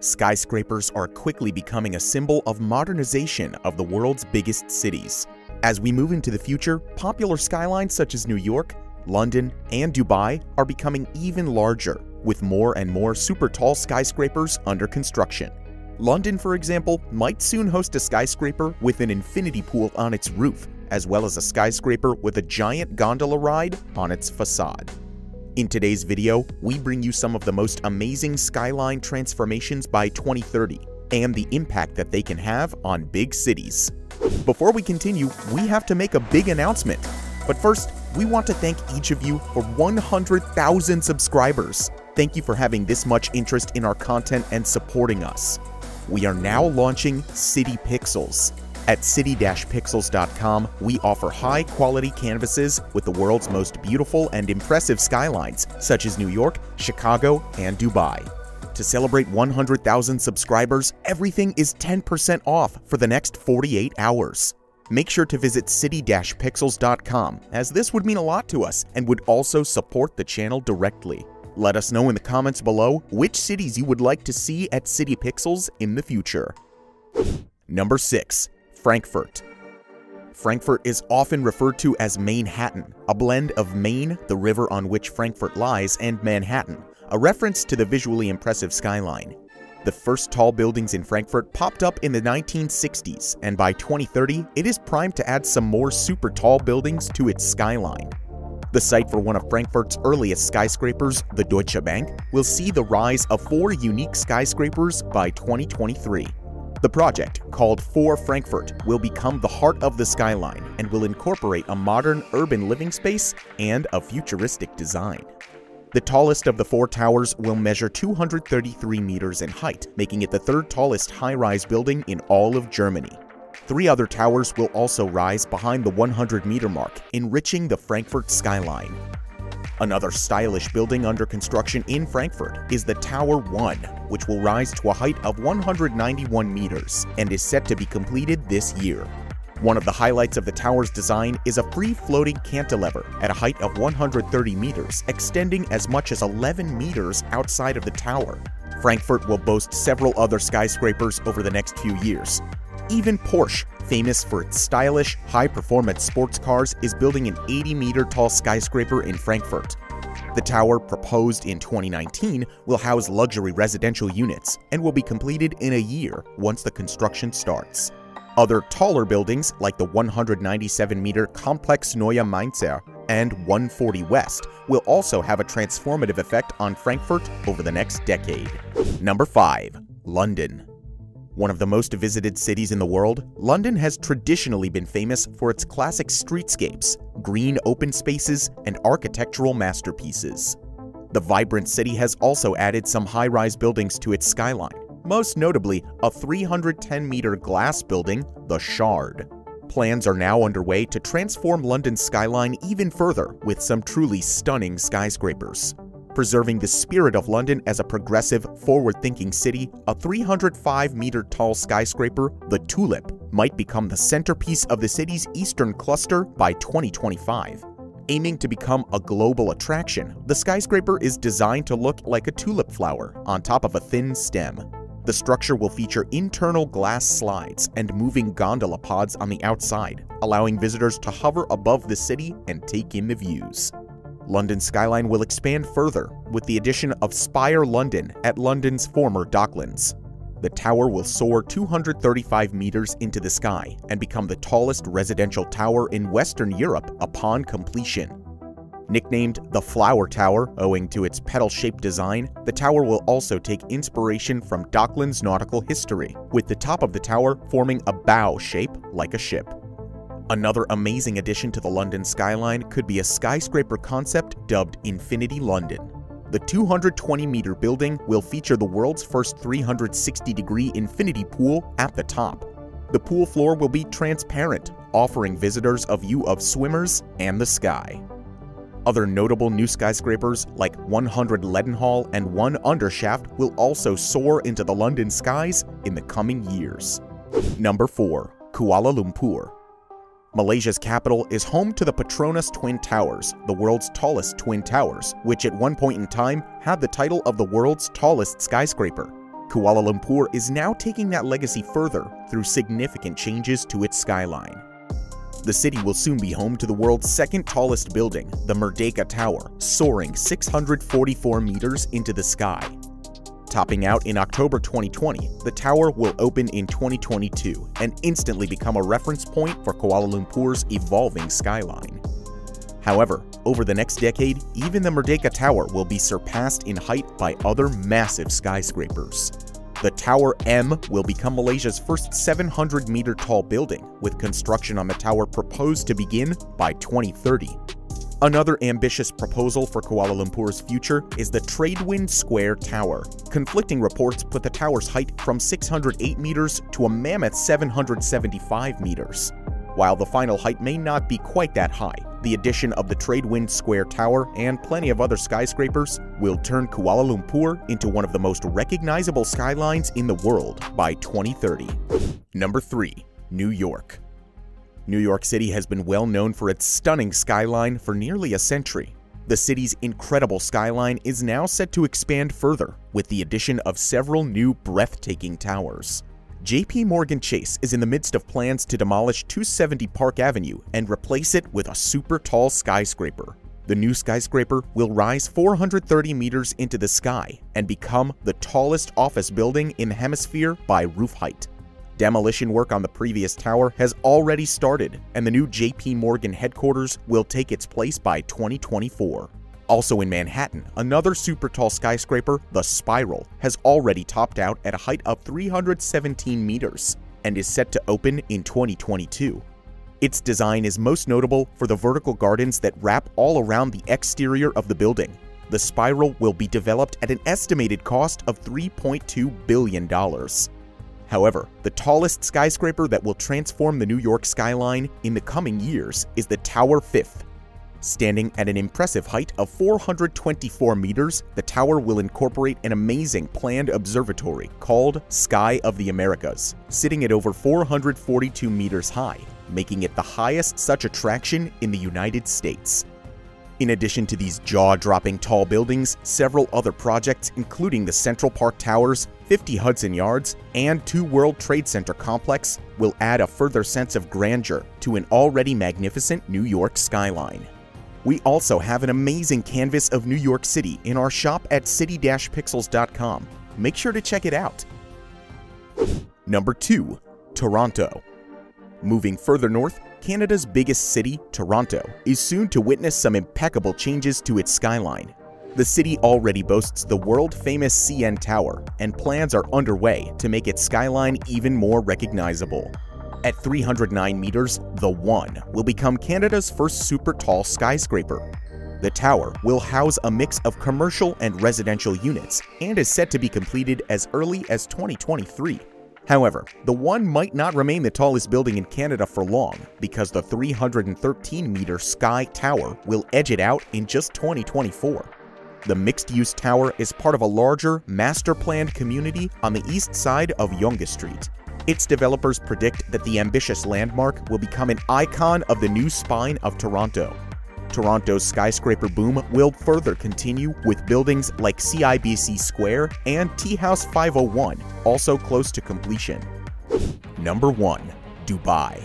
Skyscrapers are quickly becoming a symbol of modernization of the world's biggest cities. As we move into the future, popular skylines such as New York, London, and Dubai are becoming even larger, with more and more super tall skyscrapers under construction. London, for example, might soon host a skyscraper with an infinity pool on its roof, as well as a skyscraper with a giant gondola ride on its facade. In today's video, we bring you some of the most amazing skyline transformations by 2030 and the impact that they can have on big cities. Before we continue, we have to make a big announcement. But first, we want to thank each of you for 100,000 subscribers. Thank you for having this much interest in our content and supporting us. We are now launching City Pixels. At city-pixels.com, we offer high-quality canvases with the world's most beautiful and impressive skylines, such as New York, Chicago, and Dubai. To celebrate 100,000 subscribers, everything is 10% off for the next 48 hours. Make sure to visit city-pixels.com, as this would mean a lot to us and would also support the channel directly. Let us know in the comments below which cities you would like to see at City Pixels in the future. Number 6. Frankfurt. Frankfurt is often referred to as Manhattan, a blend of Main, the river on which Frankfurt lies, and Manhattan, a reference to the visually impressive skyline. The first tall buildings in Frankfurt popped up in the 1960s, and by 2030, it is primed to add some more super tall buildings to its skyline. The site for one of Frankfurt's earliest skyscrapers, the Deutsche Bank, will see the rise of 4 unique skyscrapers by 2023. The project, called For Frankfurt, will become the heart of the skyline and will incorporate a modern urban living space and a futuristic design. The tallest of the 4 towers will measure 233 meters in height, making it the 3rd tallest high-rise building in all of Germany. 3 other towers will also rise behind the 100-meter mark, enriching the Frankfurt skyline. Another stylish building under construction in Frankfurt is the Tower 1, which will rise to a height of 191 meters and is set to be completed this year. One of the highlights of the tower's design is a free-floating cantilever at a height of 130 meters, extending as much as 11 meters outside of the tower. Frankfurt will boast several other skyscrapers over the next few years. Even Porsche, famous for its stylish, high-performance sports cars, is building an 80-meter-tall skyscraper in Frankfurt. The tower, proposed in 2019, will house luxury residential units and will be completed in a year once the construction starts. Other taller buildings, like the 197-meter Complex Neue Mainzer and 140 West, will also have a transformative effect on Frankfurt over the next decade. Number 5. London. One of the most visited cities in the world, London has traditionally been famous for its classic streetscapes, green open spaces, and architectural masterpieces. The vibrant city has also added some high-rise buildings to its skyline, most notably a 310-meter glass building, the Shard. Plans are now underway to transform London's skyline even further with some truly stunning skyscrapers. Preserving the spirit of London as a progressive, forward-thinking city, a 305-meter-tall skyscraper, the Tulip, might become the centerpiece of the city's eastern cluster by 2025. Aiming to become a global attraction, the skyscraper is designed to look like a tulip flower on top of a thin stem. The structure will feature internal glass slides and moving gondola pods on the outside, allowing visitors to hover above the city and take in the views. London's skyline will expand further with the addition of Spire London at London's former Docklands. The tower will soar 235 meters into the sky and become the tallest residential tower in Western Europe upon completion. Nicknamed the Flower Tower owing to its petal-shaped design, the tower will also take inspiration from Docklands nautical history, with the top of the tower forming a bow shape like a ship. Another amazing addition to the London skyline could be a skyscraper concept dubbed Infinity London. The 220-meter building will feature the world's first 360-degree infinity pool at the top. The pool floor will be transparent, offering visitors a view of swimmers and the sky. Other notable new skyscrapers like 100 Leadenhall and 1 Undershaft will also soar into the London skies in the coming years. Number 4. Kuala Lumpur. Malaysia's capital is home to the Petronas Twin Towers, the world's tallest twin towers, which at one point in time had the title of the world's tallest skyscraper. Kuala Lumpur is now taking that legacy further through significant changes to its skyline. The city will soon be home to the world's second tallest building, the Merdeka Tower, soaring 644 meters into the sky. Topping out in October 2020, the tower will open in 2022 and instantly become a reference point for Kuala Lumpur's evolving skyline. However, over the next decade, even the Merdeka Tower will be surpassed in height by other massive skyscrapers. The Tower M will become Malaysia's first 700-meter tall building, with construction on the tower proposed to begin by 2030. Another ambitious proposal for Kuala Lumpur's future is the Tradewind Square Tower. Conflicting reports put the tower's height from 608 meters to a mammoth 775 meters. While the final height may not be quite that high, the addition of the Tradewind Square Tower and plenty of other skyscrapers will turn Kuala Lumpur into one of the most recognizable skylines in the world by 2030. Number 3. New York. New York City has been well known for its stunning skyline for nearly a century. The city's incredible skyline is now set to expand further with the addition of several new breathtaking towers. JP Morgan Chase is in the midst of plans to demolish 270 Park Avenue and replace it with a super tall skyscraper. The new skyscraper will rise 430 meters into the sky and become the tallest office building in the hemisphere by roof height. Demolition work on the previous tower has already started, and the new JP Morgan headquarters will take its place by 2024. Also in Manhattan, another super tall skyscraper, the Spiral, has already topped out at a height of 317 meters and is set to open in 2022. Its design is most notable for the vertical gardens that wrap all around the exterior of the building. The Spiral will be developed at an estimated cost of $3.2 billion. However, the tallest skyscraper that will transform the New York skyline in the coming years is the Tower 5th. Standing at an impressive height of 424 meters, the tower will incorporate an amazing planned observatory called Sky of the Americas, sitting at over 442 meters high, making it the highest such attraction in the United States. In addition to these jaw-dropping tall buildings, several other projects including the Central Park Towers, 50 Hudson Yards, and 2 World Trade Center complex will add a further sense of grandeur to an already magnificent New York skyline. We also have an amazing canvas of New York City in our shop at city-pixels.com. Make sure to check it out. Number 2. Toronto. Moving further north, Canada's biggest city, Toronto, is soon to witness some impeccable changes to its skyline. The city already boasts the world-famous CN Tower, and plans are underway to make its skyline even more recognizable. At 309 meters, the One will become Canada's first super tall skyscraper. The tower will house a mix of commercial and residential units and is set to be completed as early as 2023. However, the One might not remain the tallest building in Canada for long because the 313-meter Sky Tower will edge it out in just 2024. The mixed-use tower is part of a larger, master-planned community on the east side of Yonge Street. Its developers predict that the ambitious landmark will become an icon of the new spine of Toronto. Toronto's skyscraper boom will further continue with buildings like CIBC Square and Tea House 501, also close to completion. Number 1. Dubai.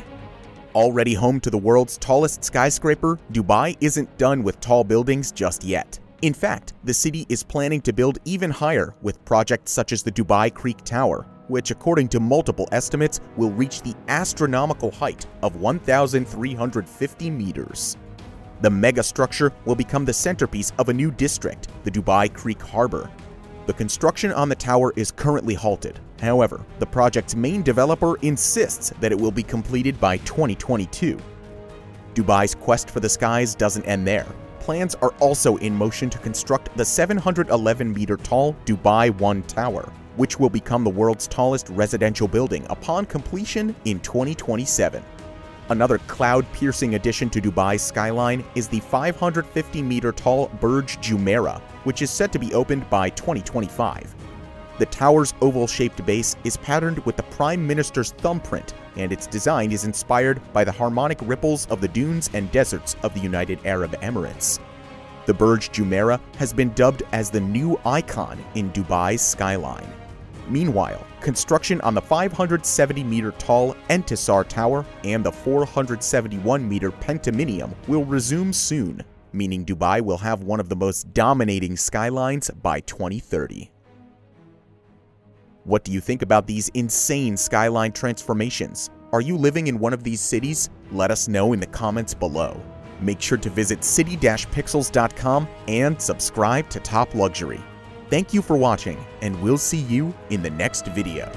Already home to the world's tallest skyscraper, Dubai isn't done with tall buildings just yet. In fact, the city is planning to build even higher with projects such as the Dubai Creek Tower, which according to multiple estimates will reach the astronomical height of 1,350 meters. The megastructure will become the centerpiece of a new district, the Dubai Creek Harbor. The construction on the tower is currently halted. However, the project's main developer insists that it will be completed by 2022. Dubai's quest for the skies doesn't end there. Plans are also in motion to construct the 711-meter-tall Dubai One Tower, which will become the world's tallest residential building upon completion in 2027. Another cloud-piercing addition to Dubai's skyline is the 550-meter-tall Burj Jumeirah, which is set to be opened by 2025. The tower's oval-shaped base is patterned with the Prime Minister's thumbprint, and its design is inspired by the harmonic ripples of the dunes and deserts of the United Arab Emirates. The Burj Jumeirah has been dubbed as the new icon in Dubai's skyline. Meanwhile, construction on the 570-meter tall Entisar Tower and the 471-meter Pentaminium will resume soon, meaning Dubai will have one of the most dominating skylines by 2030. What do you think about these insane skyline transformations? Are you living in one of these cities? Let us know in the comments below. Make sure to visit city-pixels.com and subscribe to Top Luxury. Thank you for watching, and we'll see you in the next video.